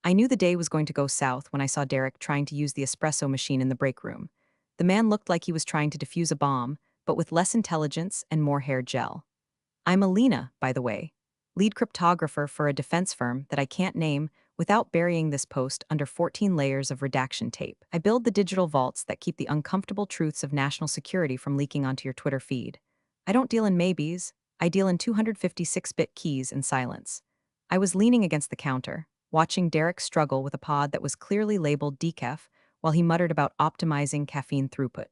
I knew the day was going to go south when I saw Derek trying to use the espresso machine in the break room. The man looked like he was trying to defuse a bomb, but with less intelligence and more hair gel. I'm Alina, by the way, lead cryptographer for a defense firm that I can't name without burying this post under 14 layers of redaction tape. I build the digital vaults that keep the uncomfortable truths of national security from leaking onto your Twitter feed. I don't deal in maybes, I deal in 256-bit keys and silence. I was leaning against the counter, watching Derek struggle with a pod that was clearly labeled decaf while he muttered about optimizing caffeine throughput.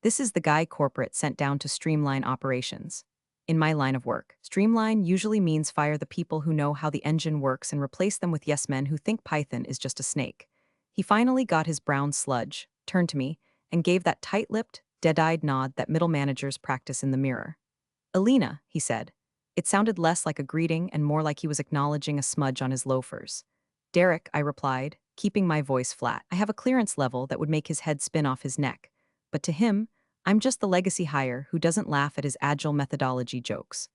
This is the guy corporate sent down to streamline operations. In my line of work, streamline usually means fire the people who know how the engine works and replace them with yes men who think Python is just a snake. He finally got his brown sludge, turned to me, and gave that tight-lipped, dead-eyed nod that middle managers practice in the mirror. Alina, he said. It sounded less like a greeting and more like he was acknowledging a smudge on his loafers. Derek, I replied, keeping my voice flat. I have a clearance level that would make his head spin off his neck. But to him, I'm just the legacy hire who doesn't laugh at his agile methodology jokes.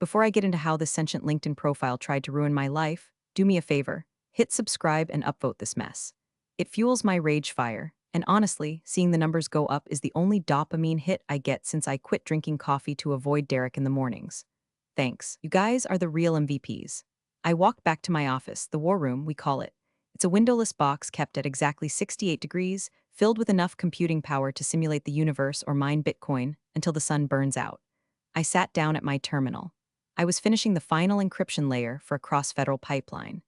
Before I get into how this sentient LinkedIn profile tried to ruin my life, do me a favor, hit subscribe and upvote this mess. It fuels my rage fire, and honestly, seeing the numbers go up is the only dopamine hit I get since I quit drinking coffee to avoid Derek in the mornings. Thanks. You guys are the real MVPs. I walked back to my office, the war room, we call it. It's a windowless box kept at exactly 68 degrees, filled with enough computing power to simulate the universe or mine Bitcoin until the sun burns out. I sat down at my terminal. I was finishing the final encryption layer for a cross-federal pipeline.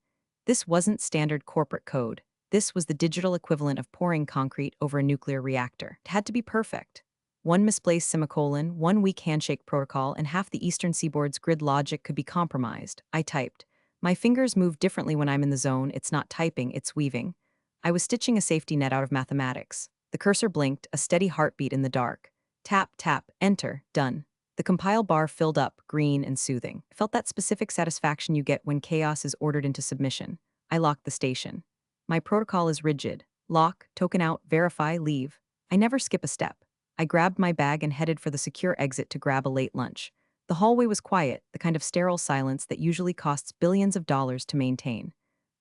This wasn't standard corporate code. This was the digital equivalent of pouring concrete over a nuclear reactor. It had to be perfect. One misplaced semicolon, one weak handshake protocol, and half the Eastern Seaboard's grid logic could be compromised. I typed. My fingers move differently when I'm in the zone. It's not typing, it's weaving. I was stitching a safety net out of mathematics. The cursor blinked, a steady heartbeat in the dark. Tap, tap, enter, done. The compile bar filled up, green and soothing. I felt that specific satisfaction you get when chaos is ordered into submission. I locked the station. My protocol is rigid. Lock, token out, verify, leave. I never skip a step. I grabbed my bag and headed for the secure exit to grab a late lunch. The hallway was quiet, the kind of sterile silence that usually costs billions of dollars to maintain.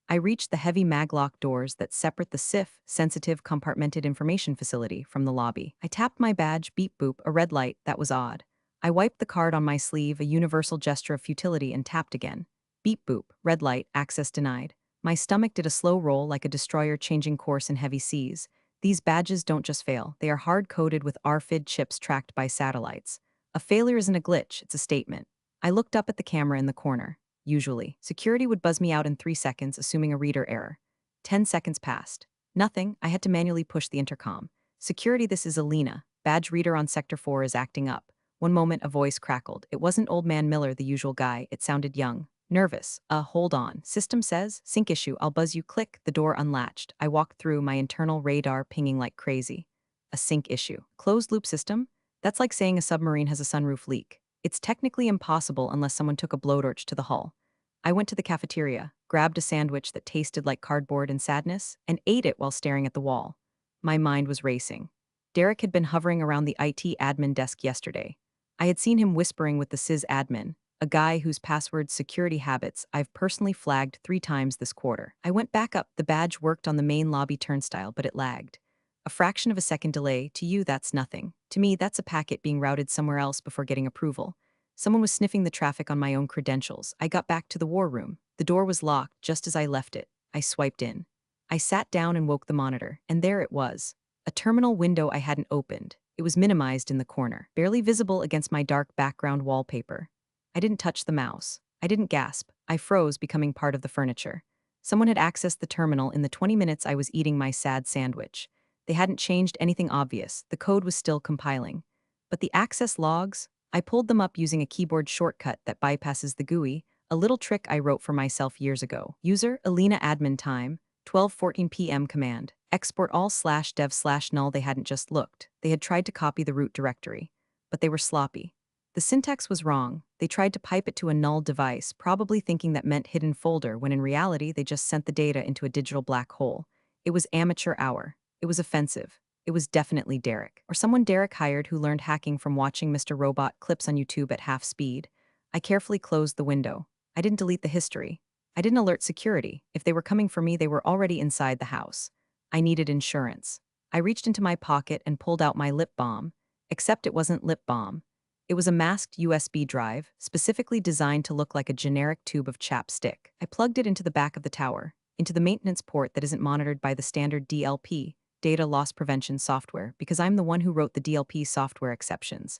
I reached the heavy maglock doors that separate the SIF, sensitive compartmented information facility, from the lobby. I tapped my badge, beep boop, a red light, that was odd. I wiped the card on my sleeve, a universal gesture of futility, and tapped again. Beep boop, red light, access denied. My stomach did a slow roll like a destroyer changing course in heavy seas. These badges don't just fail, they are hard-coded with RFID chips tracked by satellites. A failure isn't a glitch, it's a statement. I looked up at the camera in the corner. Usually, security would buzz me out in 3 seconds, assuming a reader error. 10 seconds passed. Nothing, I had to manually push the intercom. Security, this is Alina. Badge reader on Sector 4 is acting up. One moment, a voice crackled. It wasn't Old Man Miller, the usual guy, it sounded young. Nervous. Hold on. System says, sync issue, I'll buzz you. Click, the door unlatched. I walked through, my internal radar pinging like crazy. A sync issue. Closed loop system? That's like saying a submarine has a sunroof leak. It's technically impossible unless someone took a blowtorch to the hull. I went to the cafeteria, grabbed a sandwich that tasted like cardboard and sadness, and ate it while staring at the wall. My mind was racing. Derek had been hovering around the IT admin desk yesterday. I had seen him whispering with the sys admin, a guy whose password security habits I've personally flagged 3 times this quarter. I went back up, the badge worked on the main lobby turnstile, but it lagged. A fraction of a second delay, to you that's nothing. To me, that's a packet being routed somewhere else before getting approval. Someone was sniffing the traffic on my own credentials. I got back to the war room. The door was locked just as I left it. I swiped in. I sat down and woke the monitor, and there it was. A terminal window I hadn't opened. It was minimized in the corner, barely visible against my dark background wallpaper. I didn't touch the mouse. I didn't gasp. I froze, becoming part of the furniture. Someone had accessed the terminal in the 20 minutes I was eating my sad sandwich. They hadn't changed anything obvious. The code was still compiling. But the access logs? I pulled them up using a keyboard shortcut that bypasses the GUI, a little trick I wrote for myself years ago. User, Alina admin time, 12:14 p.m. command. Export all/dev/null. They hadn't just looked. They had tried to copy the root directory. But they were sloppy. The syntax was wrong. They tried to pipe it to a null device, probably thinking that meant hidden folder, when in reality they just sent the data into a digital black hole. It was amateur hour. It was offensive. It was definitely Derek. Or someone Derek hired who learned hacking from watching Mr. Robot clips on YouTube at half speed. I carefully closed the window. I didn't delete the history. I didn't alert security. If they were coming for me, they were already inside the house. I needed insurance. I reached into my pocket and pulled out my lip balm, except it wasn't lip balm. It was a masked USB drive, specifically designed to look like a generic tube of chapstick. I plugged it into the back of the tower, into the maintenance port that isn't monitored by the standard DLP, data loss prevention software, because I'm the one who wrote the DLP software exceptions.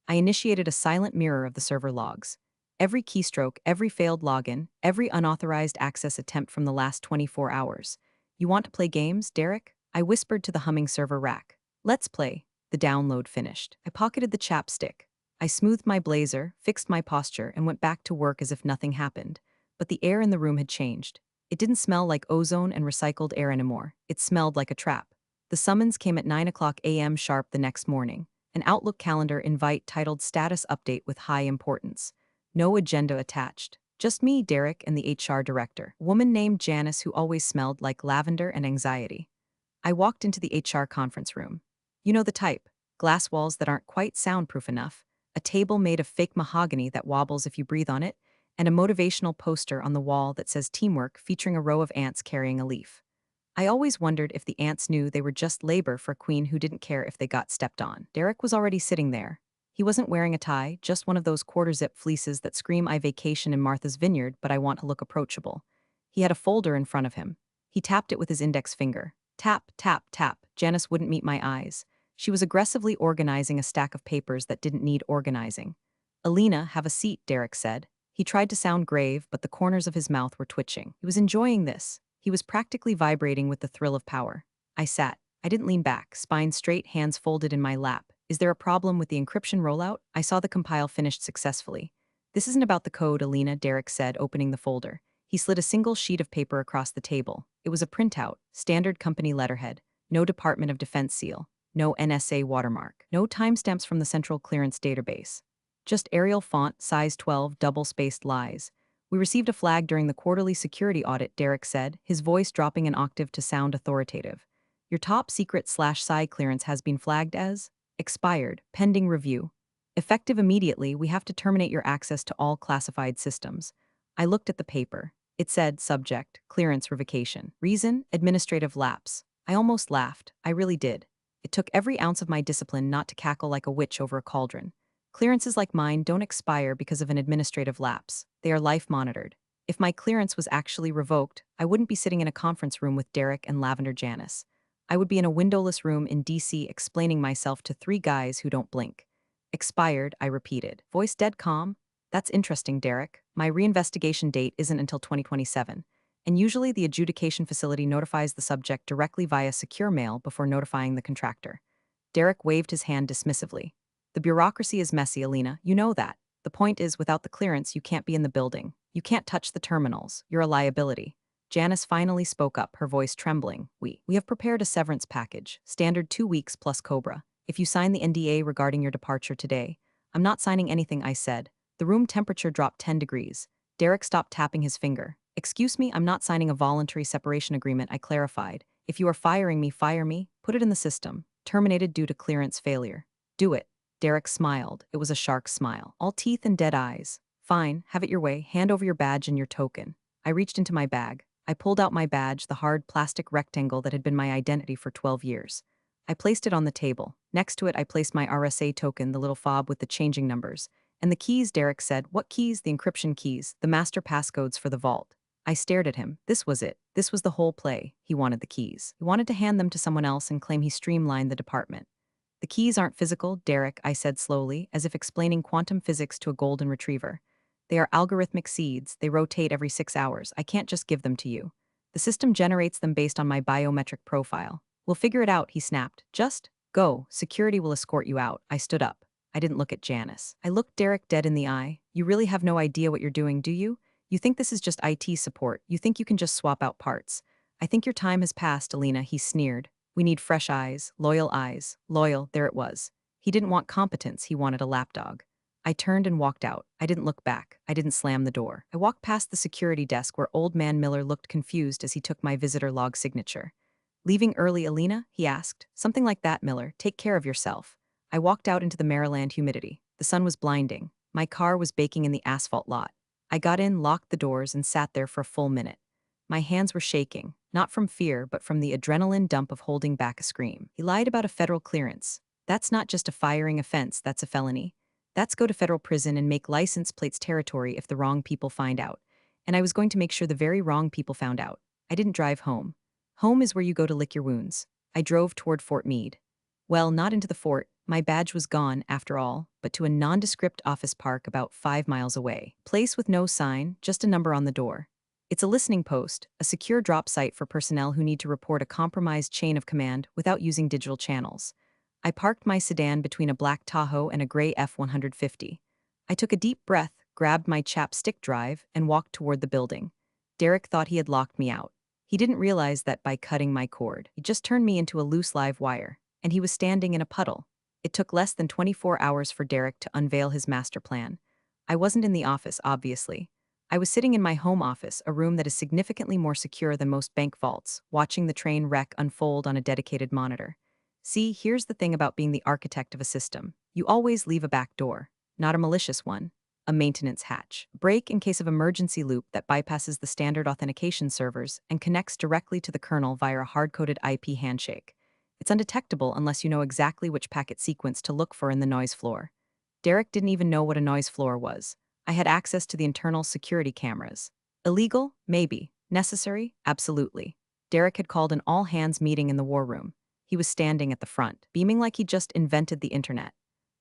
I initiated a silent mirror of the server logs. Every keystroke, every failed login, every unauthorized access attempt from the last 24 hours. You want to play games, Derek? I whispered to the humming server rack. Let's play. The download finished. I pocketed the chapstick. I smoothed my blazer, fixed my posture, and went back to work as if nothing happened. But the air in the room had changed. It didn't smell like ozone and recycled air anymore. It smelled like a trap. The summons came at 9 a.m. sharp the next morning. An Outlook calendar invite titled Status Update with High Importance. No agenda attached. Just me, Derek, and the HR director. A woman named Janice who always smelled like lavender and anxiety. I walked into the HR conference room. You know the type. Glass walls that aren't quite soundproof enough, a table made of fake mahogany that wobbles if you breathe on it, and a motivational poster on the wall that says teamwork featuring a row of ants carrying a leaf. I always wondered if the ants knew they were just labor for a queen who didn't care if they got stepped on. Derek was already sitting there. He wasn't wearing a tie, just one of those quarter-zip fleeces that scream I vacation in Martha's Vineyard, but I want to look approachable. He had a folder in front of him. He tapped it with his index finger. Tap, tap, tap. Janice wouldn't meet my eyes. She was aggressively organizing a stack of papers that didn't need organizing. Alina, have a seat, Derek said. He tried to sound grave, but the corners of his mouth were twitching. He was enjoying this. He was practically vibrating with the thrill of power. I sat. I didn't lean back, spine straight, hands folded in my lap. Is there a problem with the encryption rollout? I saw the compile finished successfully. This isn't about the code, Alina, Derek said, opening the folder. He slid a single sheet of paper across the table. It was a printout, standard company letterhead, no Department of Defense seal, no NSA watermark, no timestamps from the Central Clearance Database. Just Arial font, size 12, double-spaced lies. We received a flag during the quarterly security audit, Derek said, his voice dropping an octave to sound authoritative. Your top secret/PSI clearance has been flagged as expired, pending review. Effective immediately, we have to terminate your access to all classified systems. I looked at the paper. It said, subject, clearance revocation. Reason, administrative lapse. I almost laughed. I really did. It took every ounce of my discipline not to cackle like a witch over a cauldron. Clearances like mine don't expire because of an administrative lapse. They are life-monitored. If my clearance was actually revoked, I wouldn't be sitting in a conference room with Derek and Lavender Janice. I would be in a windowless room in DC explaining myself to 3 guys who don't blink. Expired, I repeated. Voice dead calm. That's interesting, Derek. My reinvestigation date isn't until 2027. And usually the adjudication facility notifies the subject directly via secure mail before notifying the contractor. Derek waved his hand dismissively. The bureaucracy is messy, Alina. You know that. The point is, without the clearance, you can't be in the building. You can't touch the terminals. You're a liability. Janice finally spoke up, her voice trembling. We have prepared a severance package, standard 2 weeks plus COBRA. If you sign the NDA regarding your departure today, I'm not signing anything, I said. The room temperature dropped 10 degrees. Derek stopped tapping his finger. Excuse me, I'm not signing a voluntary separation agreement, I clarified. If you are firing me, fire me. Put it in the system. Terminated due to clearance failure. Do it. Derek smiled. It was a shark's smile. All teeth and dead eyes. Fine, have it your way. Hand over your badge and your token. I reached into my bag. I pulled out my badge, the hard plastic rectangle that had been my identity for 12 years. I placed it on the table. Next to it, I placed my RSA token, the little fob with the changing numbers. And the keys, Derek said. What keys? The encryption keys, the master passcodes for the vault. I stared at him. This was it. This was the whole play. He wanted the keys. He wanted to hand them to someone else and claim he streamlined the department. The keys aren't physical, Derek, I said slowly, as if explaining quantum physics to a golden retriever. They are algorithmic seeds. They rotate every 6 hours. I can't just give them to you. The system generates them based on my biometric profile. We'll figure it out, he snapped. Just go. Security will escort you out. I stood up. I didn't look at Janice. I looked Derek dead in the eye. You really have no idea what you're doing, do you? You think this is just IT support. You think you can just swap out parts. I think your time has passed, Alina, he sneered. We need fresh eyes. Loyal, there it was. He didn't want competence, he wanted a lapdog. I turned and walked out. I didn't look back. I didn't slam the door. I walked past the security desk where Old Man Miller looked confused as he took my visitor log signature. Leaving early, Alina? He asked. Something like that, Miller. Take care of yourself. I walked out into the Maryland humidity. The sun was blinding. My car was baking in the asphalt lot. I got in, locked the doors, and sat there for a full minute. My hands were shaking, not from fear, but from the adrenaline dump of holding back a scream. He lied about a federal clearance. That's not just a firing offense, that's a felony. That's go to federal prison and make license plates territory if the wrong people find out. And I was going to make sure the very wrong people found out. I didn't drive home. Home is where you go to lick your wounds. I drove toward Fort Meade. Well, not into the fort. My badge was gone, after all, but to a nondescript office park about 5 miles away. Place with no sign, just a number on the door. It's a listening post, a secure drop site for personnel who need to report a compromised chain of command without using digital channels. I parked my sedan between a black Tahoe and a gray F-150. I took a deep breath, grabbed my chapstick drive, and walked toward the building. Derek thought he had locked me out. He didn't realize that by cutting my cord, he just turned me into a loose live wire, and he was standing in a puddle. It took less than 24 hours for Derek to unveil his master plan. I wasn't in the office, obviously. I was sitting in my home office, a room that is significantly more secure than most bank vaults, watching the train wreck unfold on a dedicated monitor. See, here's the thing about being the architect of a system. You always leave a back door, not a malicious one, a maintenance hatch. Break in case of emergency loop that bypasses the standard authentication servers and connects directly to the kernel via a hard-coded IP handshake. It's undetectable unless you know exactly which packet sequence to look for in the noise floor. Derek didn't even know what a noise floor was. I had access to the internal security cameras. Illegal? Maybe. Necessary? Absolutely. Derek had called an all-hands meeting in the war room. He was standing at the front, beaming like he just invented the internet.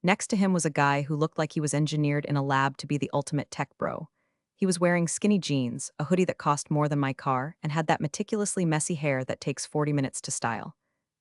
Next to him was a guy who looked like he was engineered in a lab to be the ultimate tech bro. He was wearing skinny jeans, a hoodie that cost more than my car, and had that meticulously messy hair that takes 40 minutes to style.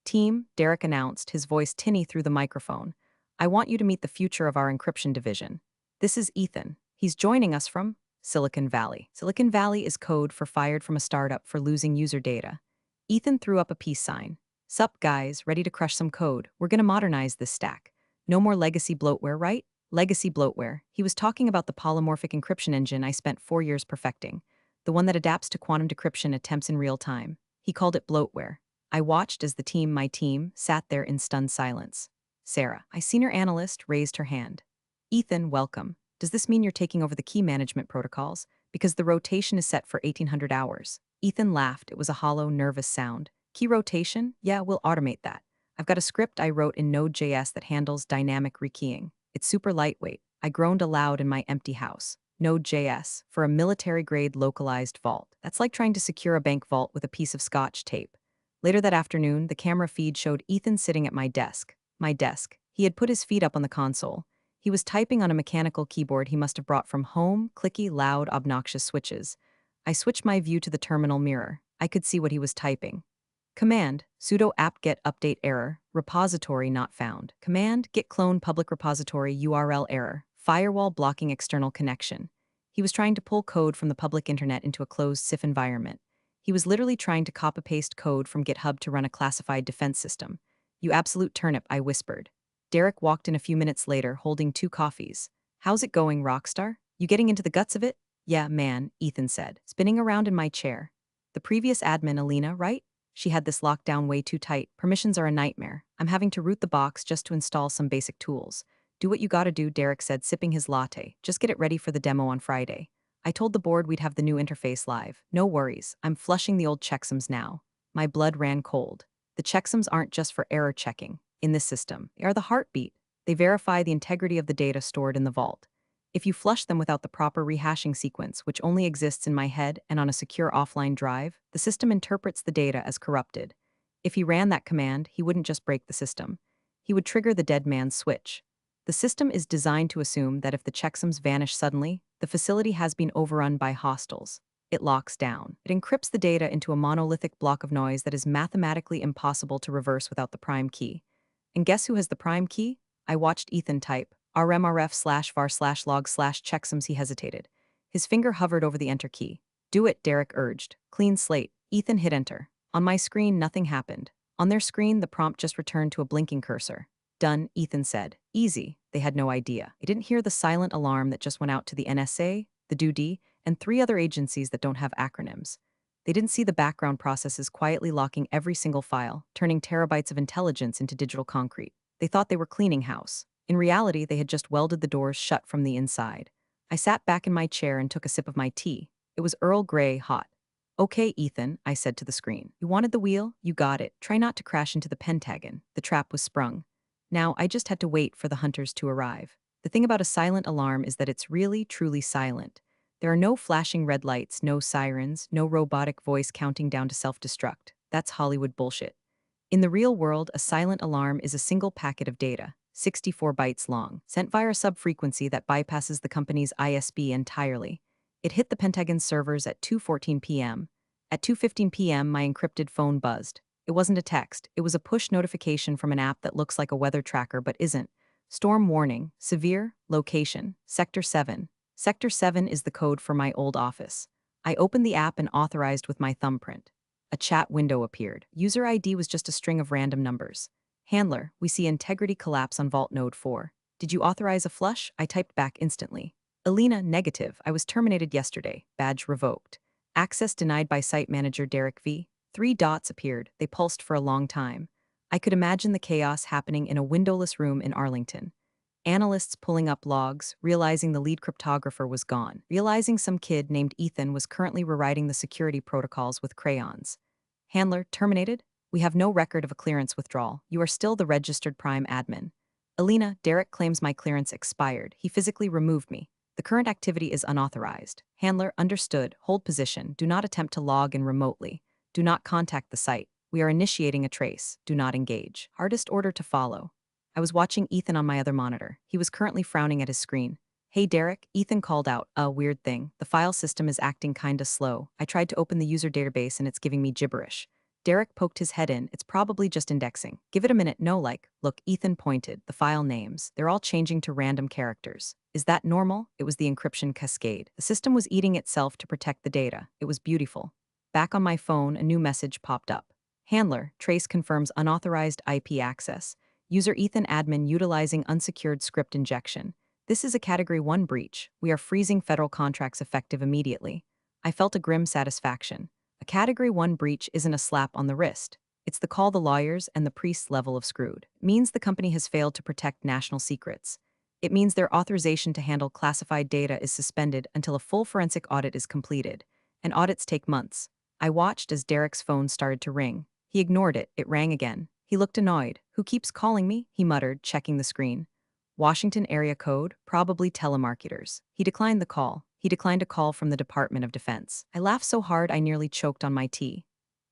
Team, Derek announced, his voice tinny through the microphone. I want you to meet the future of our encryption division. This is Ethan. He's joining us from Silicon Valley. Silicon Valley is code for fired from a startup for losing user data. Ethan threw up a peace sign. Sup, guys, ready to crush some code. We're gonna modernize this stack. No more legacy bloatware, right? Legacy bloatware. He was talking about the polymorphic encryption engine I spent 4 years perfecting, the one that adapts to quantum decryption attempts in real time. He called it bloatware. I watched as my team, sat there in stunned silence. Sarah, a senior analyst, raised her hand. Ethan, welcome. Does this mean you're taking over the key management protocols? Because the rotation is set for 1800 hours. Ethan laughed. It was a hollow, nervous sound. Key rotation? Yeah, we'll automate that. I've got a script I wrote in Node.js that handles dynamic rekeying. It's super lightweight. I groaned aloud in my empty house. Node.js, for a military-grade localized vault. That's like trying to secure a bank vault with a piece of Scotch tape. Later that afternoon, the camera feed showed Ethan sitting at my desk. My desk. He had put his feet up on the console. He was typing on a mechanical keyboard he must have brought from home, clicky, loud, obnoxious switches. I switched my view to the terminal mirror. I could see what he was typing. Command, sudo apt-get update error, repository not found. Command, git clone public repository URL error, firewall blocking external connection. He was trying to pull code from the public internet into a closed CIF environment. He was literally trying to copy-paste code from GitHub to run a classified defense system. You absolute turnip, I whispered. Derek walked in a few minutes later, holding 2 coffees. How's it going, Rockstar? You getting into the guts of it? Yeah, man, Ethan said, spinning around in my chair. The previous admin, Alina, right? She had this locked down way too tight. Permissions are a nightmare. I'm having to root the box just to install some basic tools. Do what you gotta do, Derek said, sipping his latte. Just get it ready for the demo on Friday. I told the board we'd have the new interface live. No worries. I'm flushing the old checksums now. My blood ran cold. The checksums aren't just for error checking. In this system, they are the heartbeat. They verify the integrity of the data stored in the vault. If you flush them without the proper rehashing sequence, which only exists in my head and on a secure offline drive, the system interprets the data as corrupted. If he ran that command, he wouldn't just break the system. He would trigger the dead man's switch. The system is designed to assume that if the checksums vanish suddenly, the facility has been overrun by hostiles. It locks down. It encrypts the data into a monolithic block of noise that is mathematically impossible to reverse without the prime key. And guess who has the prime key? I watched Ethan type, rmrf/var/log/checksums. He hesitated. His finger hovered over the enter key. Do it, Derek urged. Clean slate. Ethan hit enter. On my screen, nothing happened. On their screen, the prompt just returned to a blinking cursor. Done, Ethan said. Easy. They had no idea. They didn't hear the silent alarm that just went out to the NSA, the DoD, and 3 other agencies that don't have acronyms. They didn't see the background processes quietly locking every single file, turning terabytes of intelligence into digital concrete. They thought they were cleaning house. In reality, they had just welded the doors shut from the inside. I sat back in my chair and took a sip of my tea. It was Earl Grey hot. Okay, Ethan, I said to the screen. You wanted the wheel? You got it. Try not to crash into the Pentagon. The trap was sprung. Now, I just had to wait for the hunters to arrive. The thing about a silent alarm is that it's really, truly silent. There are no flashing red lights, no sirens, no robotic voice counting down to self-destruct. That's Hollywood bullshit. In the real world, a silent alarm is a single packet of data, 64 bytes long, sent via a subfrequency that bypasses the company's ISP entirely. It hit the Pentagon's servers at 2:14 p.m. At 2:15 p.m., my encrypted phone buzzed. It wasn't a text, it was a push notification from an app that looks like a weather tracker but isn't. Storm warning, severe, location, Sector 7. Sector 7 is the code for my old office. I opened the app and authorized with my thumbprint. A chat window appeared. User ID was just a string of random numbers. Handler, we see integrity collapse on Vault Node 4. Did you authorize a flush? I typed back instantly. Alina, negative. I was terminated yesterday. Badge revoked. Access denied by site manager Derek V. 3 dots appeared. They pulsed for a long time. I could imagine the chaos happening in a windowless room in Arlington. Analysts pulling up logs, realizing the lead cryptographer was gone, realizing some kid named Ethan was currently rewriting the security protocols with crayons. Handler, terminated? We have no record of a clearance withdrawal. You are still the registered Prime admin. Alina, Derek claims my clearance expired. He physically removed me. The current activity is unauthorized. Handler, understood. Hold position. Do not attempt to log in remotely. Do not contact the site. We are initiating a trace. Do not engage. Hardest order to follow. I was watching Ethan on my other monitor. He was currently frowning at his screen. Hey Derek, Ethan called out. Weird thing. The file system is acting kinda slow. I tried to open the user database and it's giving me gibberish. Derek poked his head in. It's probably just indexing. Give it a minute. No, look, Ethan pointed. The file names. They're all changing to random characters. Is that normal? It was the encryption cascade. The system was eating itself to protect the data. It was beautiful. Back on my phone, a new message popped up. Handler, trace confirms unauthorized IP access. User Ethan admin utilizing unsecured script injection. This is a Category 1 breach. We are freezing federal contracts effective immediately. I felt a grim satisfaction. A Category 1 breach isn't a slap on the wrist. It's the call the lawyers and the priests level of screwed. It means the company has failed to protect national secrets. It means their authorization to handle classified data is suspended until a full forensic audit is completed. And audits take months. I watched as Derek's phone started to ring. He ignored it. It rang again. He looked annoyed. Who keeps calling me? He muttered, checking the screen. Washington area code, probably telemarketers. He declined the call. He declined a call from the Department of Defense. I laughed so hard I nearly choked on my tea.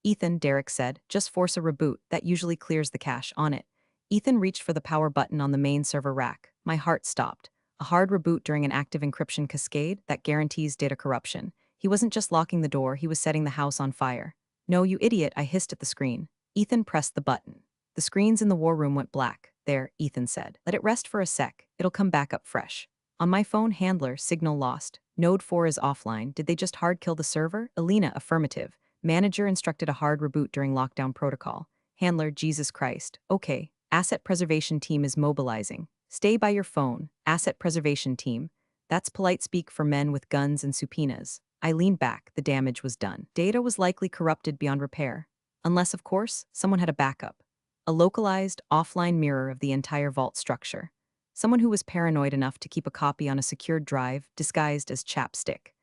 Ethan, Derek said, just force a reboot. That usually clears the cache on it. Ethan reached for the power button on the main server rack. My heart stopped. A hard reboot during an active encryption cascade that guarantees data corruption. He wasn't just locking the door, he was setting the house on fire. No, you idiot, I hissed at the screen. Ethan pressed the button. The screens in the war room went black. There, Ethan said. Let it rest for a sec. It'll come back up fresh. On my phone, handler, signal lost. Node 4 is offline. Did they just hard kill the server? Alina, affirmative. Manager instructed a hard reboot during lockdown protocol. Handler, Jesus Christ. Okay. Asset preservation team is mobilizing. Stay by your phone. Asset preservation team. That's polite speak for men with guns and subpoenas. I leaned back. The damage was done. Data was likely corrupted beyond repair. Unless, of course, someone had a backup. A localized, offline mirror of the entire vault structure. Someone who was paranoid enough to keep a copy on a secured drive, disguised as chapstick.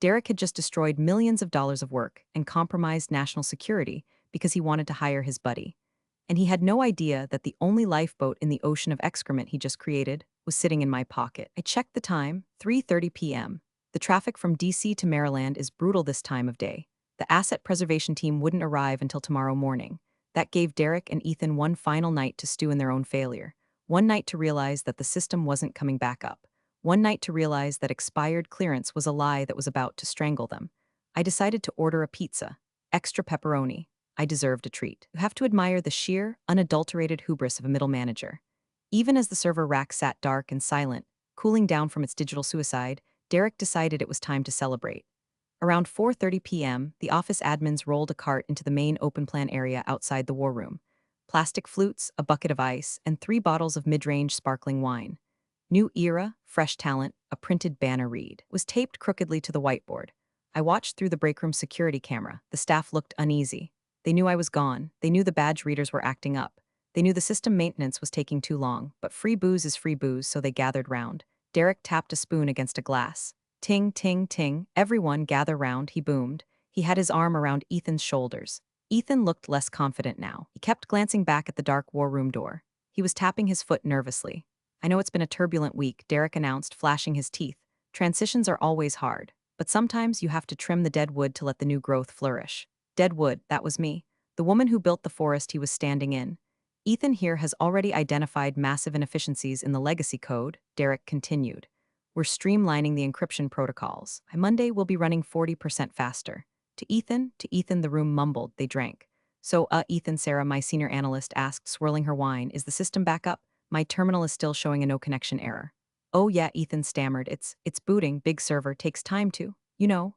Derek had just destroyed millions of dollars of work and compromised national security because he wanted to hire his buddy. And he had no idea that the only lifeboat in the ocean of excrement he just created was sitting in my pocket. I checked the time, 3:30 p.m. The traffic from DC to Maryland is brutal this time of day. The asset preservation team wouldn't arrive until tomorrow morning. That gave Derek and Ethan one final night to stew in their own failure. One night to realize that the system wasn't coming back up. One night to realize that expired clearance was a lie that was about to strangle them. I decided to order a pizza. Extra pepperoni. I deserved a treat. You have to admire the sheer, unadulterated hubris of a middle manager. Even as the server rack sat dark and silent, cooling down from its digital suicide, Derek decided it was time to celebrate. Around 4:30 p.m., the office admins rolled a cart into the main open-plan area outside the war room. Plastic flutes, a bucket of ice, and 3 bottles of mid-range sparkling wine. New era, fresh talent, a printed banner read, was taped crookedly to the whiteboard. I watched through the breakroom security camera. The staff looked uneasy. They knew I was gone. They knew the badge readers were acting up. They knew the system maintenance was taking too long, but free booze is free booze, so they gathered round. Derek tapped a spoon against a glass. Ting, ting, ting. Everyone gather round, he boomed. He had his arm around Ethan's shoulders. Ethan looked less confident now. He kept glancing back at the dark war room door. He was tapping his foot nervously. I know it's been a turbulent week, Derek announced, flashing his teeth. Transitions are always hard, but sometimes you have to trim the dead wood to let the new growth flourish. Dead wood, that was me. The woman who built the forest he was standing in. Ethan here has already identified massive inefficiencies in the legacy code, Derek continued. We're streamlining the encryption protocols. By Monday, we'll be running 40% faster. To Ethan, the room mumbled. They drank. So, Ethan, Sarah, my senior analyst, asked, swirling her wine, is the system back up? My terminal is still showing a no connection error. Oh yeah, Ethan stammered. It's booting. Big server takes time to.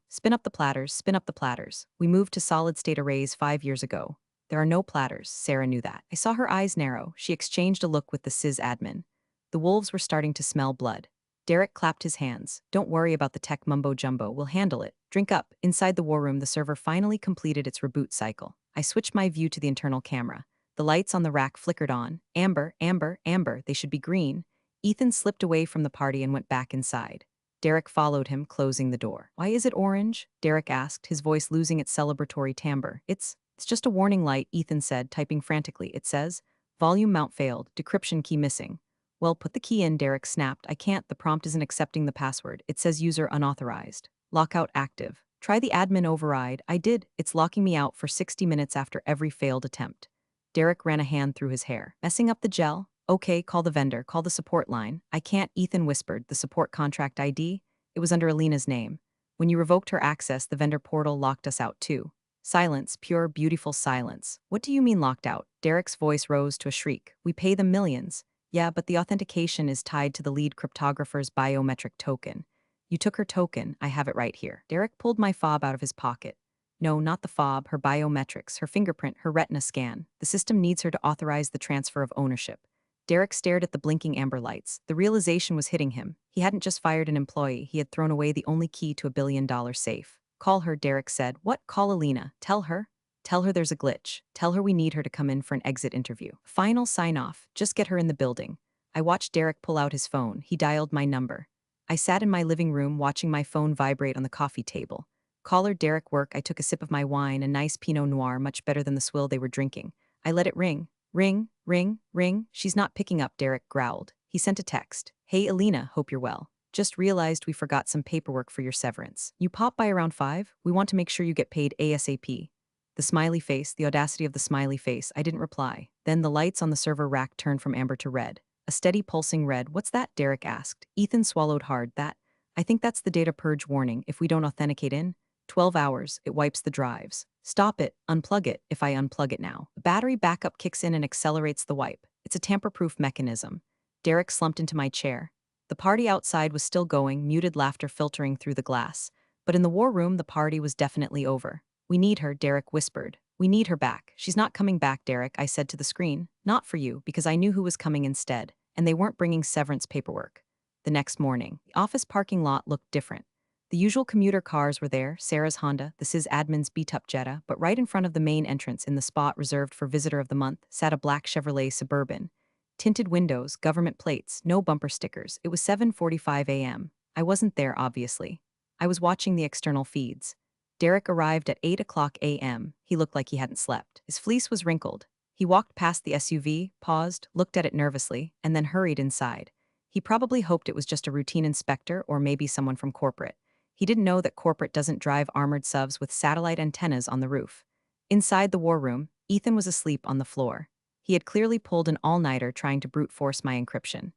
Spin up the platters, spin up the platters. We moved to solid-state arrays 5 years ago. There are no platters, Sarah knew that. I saw her eyes narrow. She exchanged a look with the sysadmin. The wolves were starting to smell blood. Derek clapped his hands. Don't worry about the tech mumbo-jumbo, we'll handle it. Drink up. Inside the war room, the server finally completed its reboot cycle. I switched my view to the internal camera. The lights on the rack flickered on. Amber, amber, amber, they should be green. Ethan slipped away from the party and went back inside. Derek followed him, closing the door. Why is it orange? Derek asked, his voice losing its celebratory timbre. It's just a warning light, Ethan said, typing frantically. It says, volume mount failed, decryption key missing. Well, put the key in, Derek snapped. I can't, the prompt isn't accepting the password. It says user unauthorized. Lockout active. Try the admin override. I did. It's locking me out for 60 minutes after every failed attempt. Derek ran a hand through his hair. Messing up the gel? Okay, call the vendor, call the support line. I can't, Ethan whispered. The support contract ID? It was under Alina's name. When you revoked her access, the vendor portal locked us out too. Silence, pure, beautiful silence. What do you mean locked out? Derek's voice rose to a shriek. We pay them millions. Yeah, but the authentication is tied to the lead cryptographer's biometric token. You took her token, I have it right here. Derek pulled my fob out of his pocket. No, not the fob, her biometrics, her fingerprint, her retina scan. The system needs her to authorize the transfer of ownership. Derek stared at the blinking amber lights. The realization was hitting him. He hadn't just fired an employee, he had thrown away the only key to a billion-dollar safe. Call her, Derek said. What? Call Alina. Tell her. Tell her there's a glitch. Tell her we need her to come in for an exit interview. Final sign-off. Just get her in the building. I watched Derek pull out his phone. He dialed my number. I sat in my living room watching my phone vibrate on the coffee table. Caller Derek work. I took a sip of my wine, a nice Pinot Noir, much better than the swill they were drinking. I let it ring. Ring, ring, ring. She's not picking up, Derek growled. He sent a text. Hey, Alina, hope you're well. Just realized we forgot some paperwork for your severance. You pop by around 5? We want to make sure you get paid ASAP. The smiley face, the audacity of the smiley face. I didn't reply. Then the lights on the server rack turned from amber to red. A steady pulsing red. What's that? Derek asked. Ethan swallowed hard. That? I think that's the data purge warning. If we don't authenticate in 12 hours, it wipes the drives. Stop it. Unplug it. If I unplug it now. The battery backup kicks in and accelerates the wipe. It's a tamper-proof mechanism. Derek slumped into my chair. The party outside was still going, muted laughter filtering through the glass. But in the war room, the party was definitely over. We need her, Derek whispered. We need her back. She's not coming back, Derek, I said to the screen. Not for you, because I knew who was coming instead, and they weren't bringing severance paperwork. The next morning, the office parking lot looked different. The usual commuter cars were there, Sarah's Honda, the sysadmin's beat-up Jetta, but right in front of the main entrance in the spot reserved for Visitor of the Month sat a black Chevrolet Suburban. Tinted windows, government plates, no bumper stickers. It was 7:45 a.m. I wasn't there, obviously. I was watching the external feeds. Derek arrived at 8 o'clock a.m. He looked like he hadn't slept. His fleece was wrinkled. He walked past the SUV, paused, looked at it nervously, and then hurried inside. He probably hoped it was just a routine inspector or maybe someone from corporate. He didn't know that corporate doesn't drive armored subs with satellite antennas on the roof. Inside the war room, Ethan was asleep on the floor. He had clearly pulled an all-nighter trying to brute force my encryption.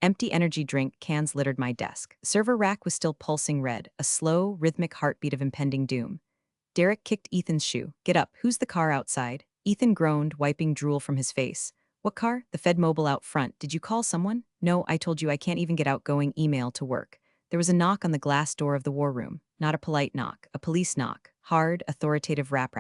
Empty energy drink cans littered my desk. The server rack was still pulsing red, a slow, rhythmic heartbeat of impending doom. Derek kicked Ethan's shoe. Get up, who's the car outside? Ethan groaned, wiping drool from his face. What car? The Fed Mobile out front. Did you call someone? No, I told you I can't even get outgoing email to work. There was a knock on the glass door of the war room. Not a polite knock, a police knock. Hard, authoritative rap.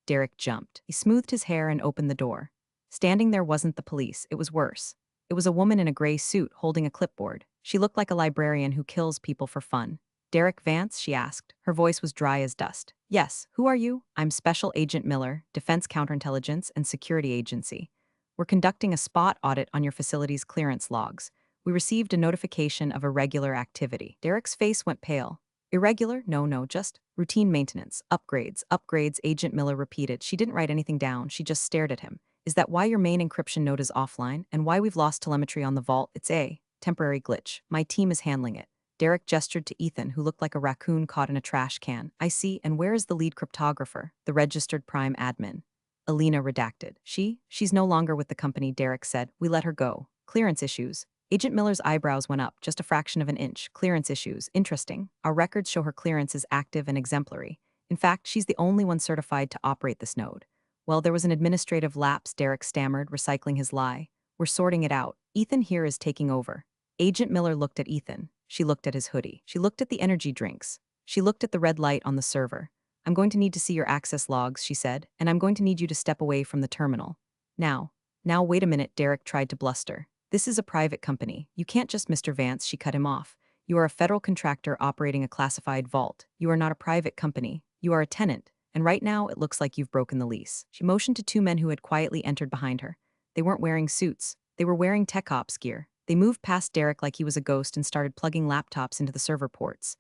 Derek jumped. He smoothed his hair and opened the door. Standing there wasn't the police, it was worse. It was a woman in a gray suit holding a clipboard. She looked like a librarian who kills people for fun. Derek Vance, she asked. Her voice was dry as dust. Yes, who are you? I'm Special Agent Miller, Defense Counterintelligence and Security Agency. We're conducting a spot audit on your facility's clearance logs. We received a notification of irregular activity. Derek's face went pale. Irregular? No, just routine maintenance. Upgrades, Agent Miller repeated. She didn't write anything down, she just stared at him. Is that why your main encryption node is offline, and why we've lost telemetry on the vault? It's a temporary glitch. My team is handling it. Derek gestured to Ethan, who looked like a raccoon caught in a trash can. I see, and where is the lead cryptographer, the registered prime admin? Alina redacted. She's no longer with the company, Derek said. We let her go. Clearance issues. Agent Miller's eyebrows went up, just a fraction of an inch. Clearance issues. Interesting. Our records show her clearance is active and exemplary. In fact, she's the only one certified to operate this node. Well, there was an administrative lapse, Derek stammered, recycling his lie. We're sorting it out. Ethan here is taking over. Agent Miller looked at Ethan. She looked at his hoodie. She looked at the energy drinks. She looked at the red light on the server. I'm going to need to see your access logs, she said, and I'm going to need you to step away from the terminal. Now, wait a minute, Derek tried to bluster. This is a private company. You can't just, Mr. Vance, she cut him off. You are a federal contractor operating a classified vault. You are not a private company. You are a tenant, and right now it looks like you've broken the lease. She motioned to two men who had quietly entered behind her. They weren't wearing suits. They were wearing tech ops gear. They moved past Derek like he was a ghost and started plugging laptops into the server ports.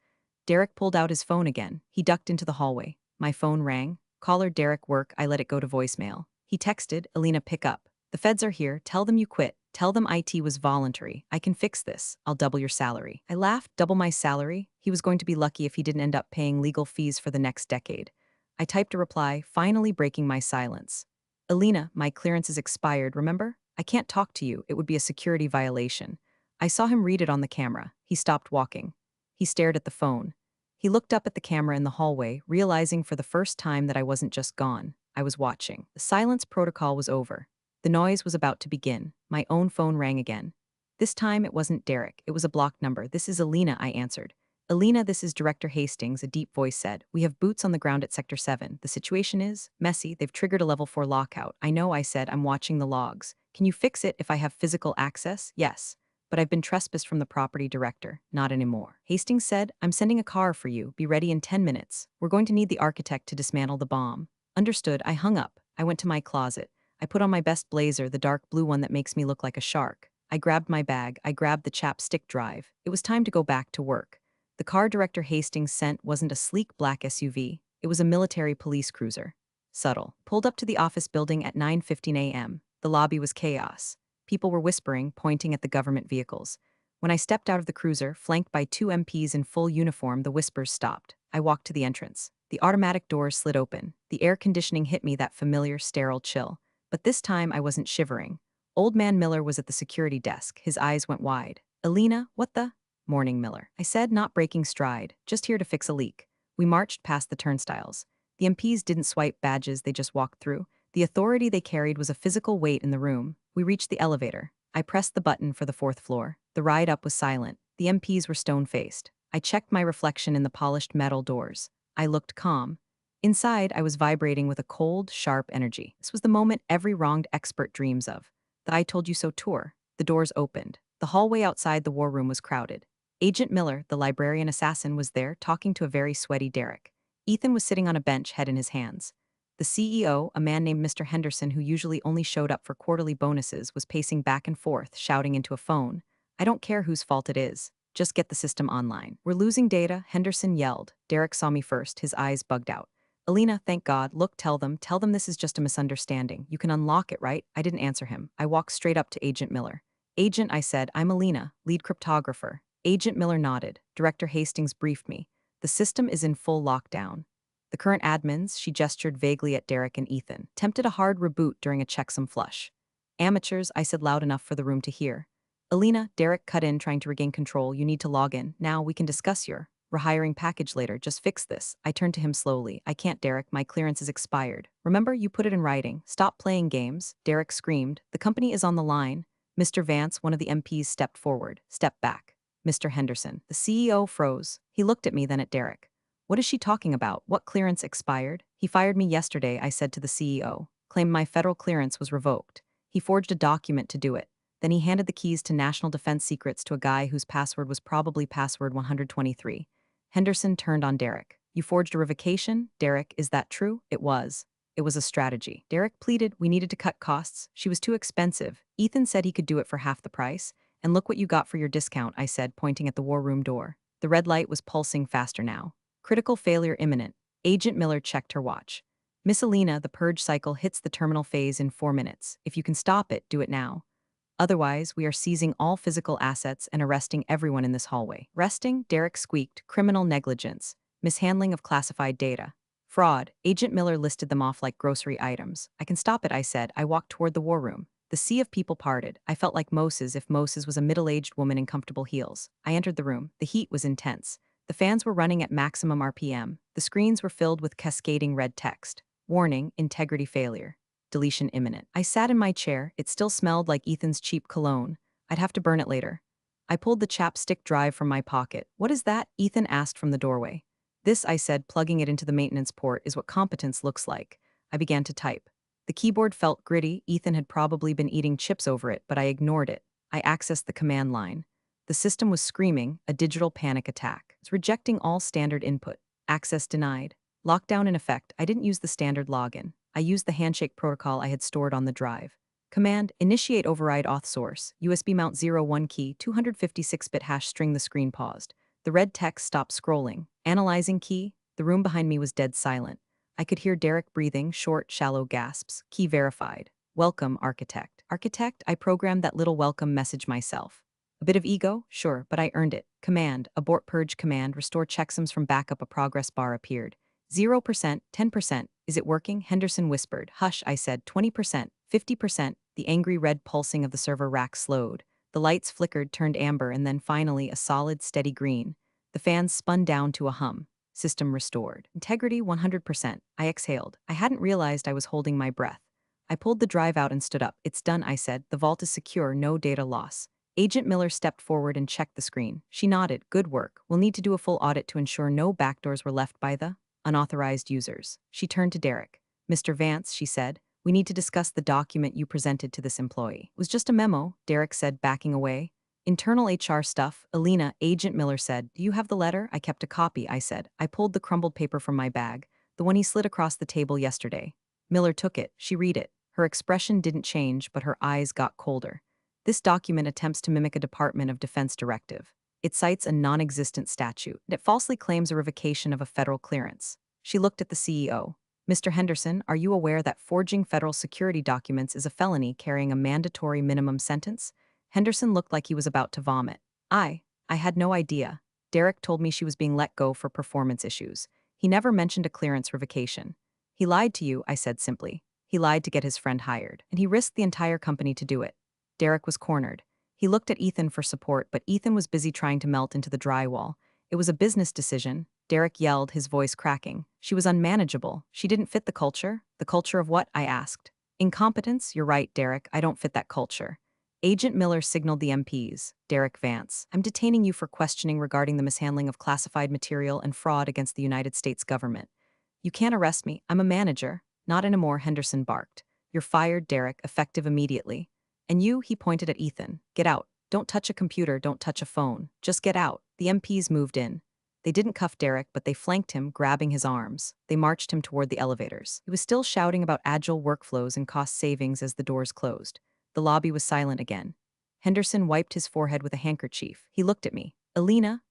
Derek pulled out his phone again. He ducked into the hallway. My phone rang. Caller Derek work, I let it go to voicemail. He texted, Alina, pick up. The feds are here, tell them you quit. Tell them IT was voluntary. I can fix this. I'll double your salary. I laughed. Double my salary? He was going to be lucky if he didn't end up paying legal fees for the next decade. I typed a reply, finally breaking my silence. Alina, my clearance is expired, remember? I can't talk to you. It would be a security violation. I saw him read it on the camera. He stopped walking. He stared at the phone. He looked up at the camera in the hallway, realizing for the first time that I wasn't just gone. I was watching. The silence protocol was over. The noise was about to begin. My own phone rang again. This time it wasn't Derek. It was a blocked number. This is Alina, I answered. Alina, this is Director Hastings, a deep voice said. We have boots on the ground at Sector 7. The situation is messy. They've triggered a Level 4 lockout. I know, I said. I'm watching the logs. Can you fix it if I have physical access? Yes. But I've been trespassed from the property director. Not anymore. Hastings said, I'm sending a car for you. Be ready in 10 minutes. We're going to need the architect to dismantle the bomb. Understood. I hung up. I went to my closet. I put on my best blazer, the dark blue one that makes me look like a shark. I grabbed my bag. I grabbed the chapstick drive. It was time to go back to work. The car Director Hastings sent wasn't a sleek black SUV. It was a military police cruiser. Subtle. Pulled up to the office building at 9:15 a.m. The lobby was chaos. People were whispering, pointing at the government vehicles. When I stepped out of the cruiser, flanked by two MPs in full uniform, the whispers stopped. I walked to the entrance. The automatic doors slid open. The air conditioning hit me that familiar, sterile chill. But this time I wasn't shivering. Old Man Miller was at the security desk. His eyes went wide. Alina, what the? Morning, Miller. I said, not breaking stride. Just here to fix a leak. We marched past the turnstiles. The MPs didn't swipe badges, they just walked through. The authority they carried was a physical weight in the room. We reached the elevator. I pressed the button for the 4th floor. The ride up was silent. The MPs were stone-faced. I checked my reflection in the polished metal doors. I looked calm. Inside, I was vibrating with a cold, sharp energy. This was the moment every wronged expert dreams of. The I told you so tour. The doors opened. The hallway outside the war room was crowded. Agent Miller, the librarian assassin, was there, talking to a very sweaty Derek. Ethan was sitting on a bench, head in his hands. The CEO, a man named Mr. Henderson who usually only showed up for quarterly bonuses, was pacing back and forth, shouting into a phone. I don't care whose fault it is. Just get the system online. We're losing data, Henderson yelled. Derek saw me first, his eyes bugged out. Alina, thank God. Look, tell them this is just a misunderstanding. You can unlock it, right? I didn't answer him. I walked straight up to Agent Miller. Agent, I said, I'm Alina, lead cryptographer. Agent Miller nodded. Director Hastings briefed me. The system is in full lockdown. The current admins, she gestured vaguely at Derek and Ethan, tempted a hard reboot during a checksum flush. Amateurs, I said loud enough for the room to hear. Alina, Derek cut in, trying to regain control. You need to log in. Now we can discuss your rehiring package later. Just fix this. I turned to him slowly. I can't, Derek. My clearance is expired. Remember, you put it in writing. Stop playing games. Derek screamed. The company is on the line. Mr. Vance, one of the MPs, stepped forward. Step back. Mr. Henderson. The CEO froze. He looked at me, then at Derek. What is she talking about? What clearance expired? He fired me yesterday, I said to the CEO. Claimed my federal clearance was revoked. He forged a document to do it. Then he handed the keys to National Defense Secrets to a guy whose password was probably password 123. Henderson turned on Derek. You forged a revocation? Derek, is that true? It was. It was a strategy. Derek pleaded we needed to cut costs. She was too expensive. Ethan said he could do it for half the price. And look what you got for your discount, I said, pointing at the war room door. The red light was pulsing faster now. Critical failure imminent. Agent Miller checked her watch. Miss Alina, the purge cycle hits the terminal phase in 4 minutes. If you can stop it, do it now. Otherwise, we are seizing all physical assets and arresting everyone in this hallway. Arresting? Derek squeaked. Criminal negligence. Mishandling of classified data. Fraud. Agent Miller listed them off like grocery items. I can stop it, I said. I walked toward the war room. The sea of people parted. I felt like Moses if Moses was a middle-aged woman in comfortable heels. I entered the room. The heat was intense. The fans were running at maximum RPM. The screens were filled with cascading red text. Warning, integrity failure. Deletion imminent. I sat in my chair. It still smelled like Ethan's cheap cologne. I'd have to burn it later. I pulled the chapstick drive from my pocket. What is that? Ethan asked from the doorway. This, I said, plugging it into the maintenance port, is what competence looks like. I began to type. The keyboard felt gritty. Ethan had probably been eating chips over it, but I ignored it. I accessed the command line. The system was screaming, a digital panic attack. It's rejecting all standard input. Access denied. Lockdown in effect. I didn't use the standard login. I used the handshake protocol I had stored on the drive. Command, initiate override auth source, USB mount 01 key, 256-bit hash string. The screen paused. The red text stopped scrolling. Analyzing key. The room behind me was dead silent. I could hear Derek breathing, short, shallow gasps. Key verified. Welcome, architect. Architect, I programmed that little welcome message myself. A bit of ego? Sure, but I earned it. Command, abort purge command, restore checksums from backup. A progress bar appeared. 0%, 10%. Is it working? Henderson whispered. Hush, I said. 20%, 50%. The angry red pulsing of the server rack slowed. The lights flickered, turned amber, and then finally a solid, steady green. The fans spun down to a hum. System restored. Integrity 100%. I exhaled. I hadn't realized I was holding my breath. I pulled the drive out and stood up. It's done, I said. The vault is secure, no data loss. Agent Miller stepped forward and checked the screen. She nodded. Good work. We'll need to do a full audit to ensure no backdoors were left by the unauthorized users. She turned to Derek. Mr. Vance, she said, we need to discuss the document you presented to this employee. It was just a memo, Derek said, backing away. Internal HR stuff. Alina, Agent Miller said. Do you have the letter? I kept a copy, I said. I pulled the crumbled paper from my bag, the one he slid across the table yesterday. Miller took it. She read it. Her expression didn't change, but her eyes got colder. This document attempts to mimic a Department of Defense directive. It cites a non-existent statute. It falsely claims a revocation of a federal clearance. She looked at the CEO. Mr. Henderson, are you aware that forging federal security documents is a felony carrying a mandatory minimum sentence? Henderson looked like he was about to vomit. I had no idea. Derek told me she was being let go for performance issues. He never mentioned a clearance revocation. He lied to you, I said simply. He lied to get his friend hired, and he risked the entire company to do it. Derek was cornered. He looked at Ethan for support, but Ethan was busy trying to melt into the drywall. It was a business decision. Derek yelled, his voice cracking. She was unmanageable. She didn't fit the culture. The culture of what? I asked. Incompetence? You're right, Derek. I don't fit that culture. Agent Miller signaled the MPs. Derek Vance, I'm detaining you for questioning regarding the mishandling of classified material and fraud against the United States government. You can't arrest me. I'm a manager. Not anymore, Henderson barked. You're fired, Derek, effective immediately. And you, he pointed at Ethan. Get out. Don't touch a computer, don't touch a phone. Just get out. The MPs moved in. They didn't cuff Derek, but they flanked him, grabbing his arms. They marched him toward the elevators. He was still shouting about agile workflows and cost savings as the doors closed. The lobby was silent again. Henderson wiped his forehead with a handkerchief. He looked at me. Alina,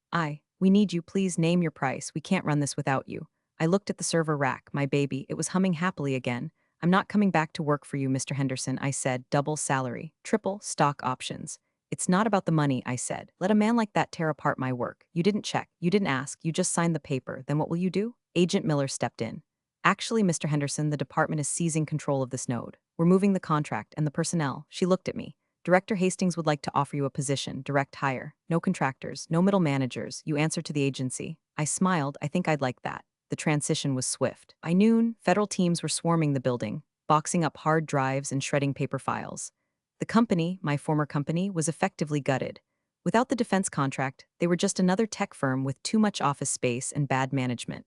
we need you. Please name your price. We can't run this without you. I looked at the server rack, my baby. It was humming happily again. I'm not coming back to work for you, Mr. Henderson, I said. Double salary, triple stock options. It's not about the money, I said. Let a man like that tear apart my work. You didn't check. You didn't ask. You just signed the paper. Then what will you do? Agent Miller stepped in. Actually, Mr. Henderson, the department is seizing control of this node. We're moving the contract and the personnel. She looked at me. Director Hastings would like to offer you a position, direct hire. No contractors, no middle managers. You answer to the agency. I smiled. I think I'd like that. The transition was swift. By noon, federal teams were swarming the building, boxing up hard drives and shredding paper files. The company, my former company, was effectively gutted. Without the defense contract, they were just another tech firm with too much office space and bad management.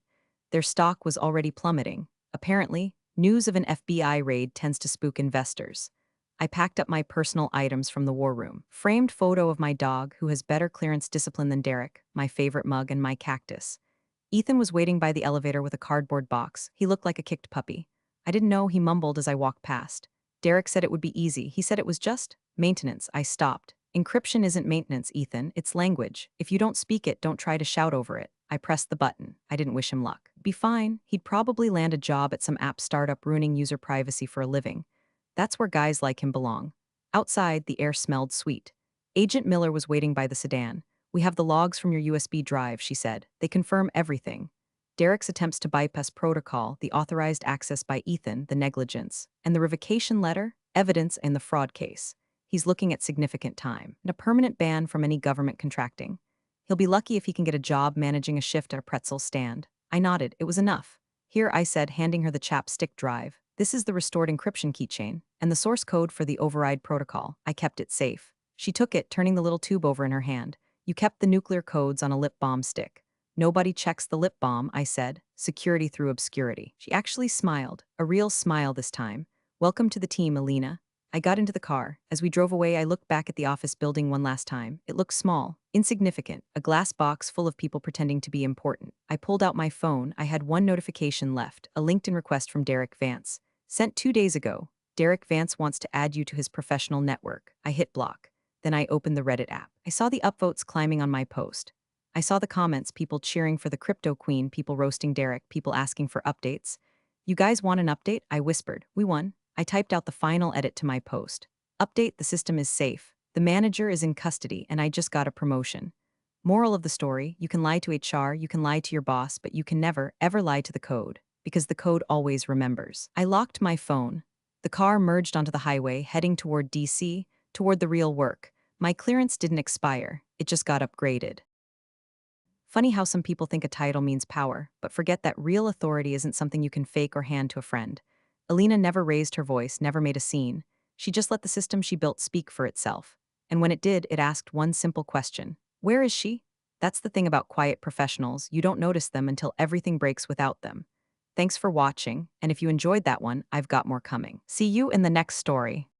Their stock was already plummeting. Apparently, news of an FBI raid tends to spook investors. I packed up my personal items from the war room. Framed photo of my dog, who has better clearance discipline than Derek, my favorite mug, and my cactus. Ethan was waiting by the elevator with a cardboard box. He looked like a kicked puppy. I didn't know, he mumbled as I walked past. Derek said it would be easy. He said it was just maintenance. I stopped. Encryption isn't maintenance, Ethan. It's language. If you don't speak it, don't try to shout over it. I pressed the button. I didn't wish him luck. Be fine. He'd probably land a job at some app startup ruining user privacy for a living. That's where guys like him belong. Outside, the air smelled sweet. Agent Miller was waiting by the sedan. We have the logs from your USB drive, she said. They confirm everything. Derek's attempts to bypass protocol, the authorized access by Ethan, the negligence, and the revocation letter, evidence in the fraud case. He's looking at significant time and a permanent ban from any government contracting. He'll be lucky if he can get a job managing a shift at a pretzel stand. I nodded. It was enough. Here, I said, handing her the chapstick drive. This is the restored encryption keychain and the source code for the override protocol. I kept it safe. She took it, turning the little tube over in her hand. You kept the nuclear codes on a lip balm stick. Nobody checks the lip balm, I said. Security through obscurity. She actually smiled. A real smile this time. Welcome to the team, Alina. I got into the car. As we drove away, I looked back at the office building one last time. It looked small, insignificant, a glass box full of people pretending to be important. I pulled out my phone. I had one notification left, a LinkedIn request from Derek Vance. Sent 2 days ago. Derek Vance wants to add you to his professional network. I hit block. Then I opened the Reddit app. I saw the upvotes climbing on my post. I saw the comments, people cheering for the crypto queen, people roasting Derek, people asking for updates. You guys want an update? I whispered. We won. I typed out the final edit to my post. Update, the system is safe. The manager is in custody, and I just got a promotion. Moral of the story, you can lie to HR, you can lie to your boss, but you can never, ever lie to the code, because the code always remembers. I locked my phone. The car merged onto the highway, heading toward DC, toward the real work. My clearance didn't expire, it just got upgraded. Funny how some people think a title means power, but forget that real authority isn't something you can fake or hand to a friend. Alina never raised her voice, never made a scene. She just let the system she built speak for itself. And when it did, it asked one simple question. Where is she? That's the thing about quiet professionals. You don't notice them until everything breaks without them. Thanks for watching, and if you enjoyed that one, I've got more coming. See you in the next story.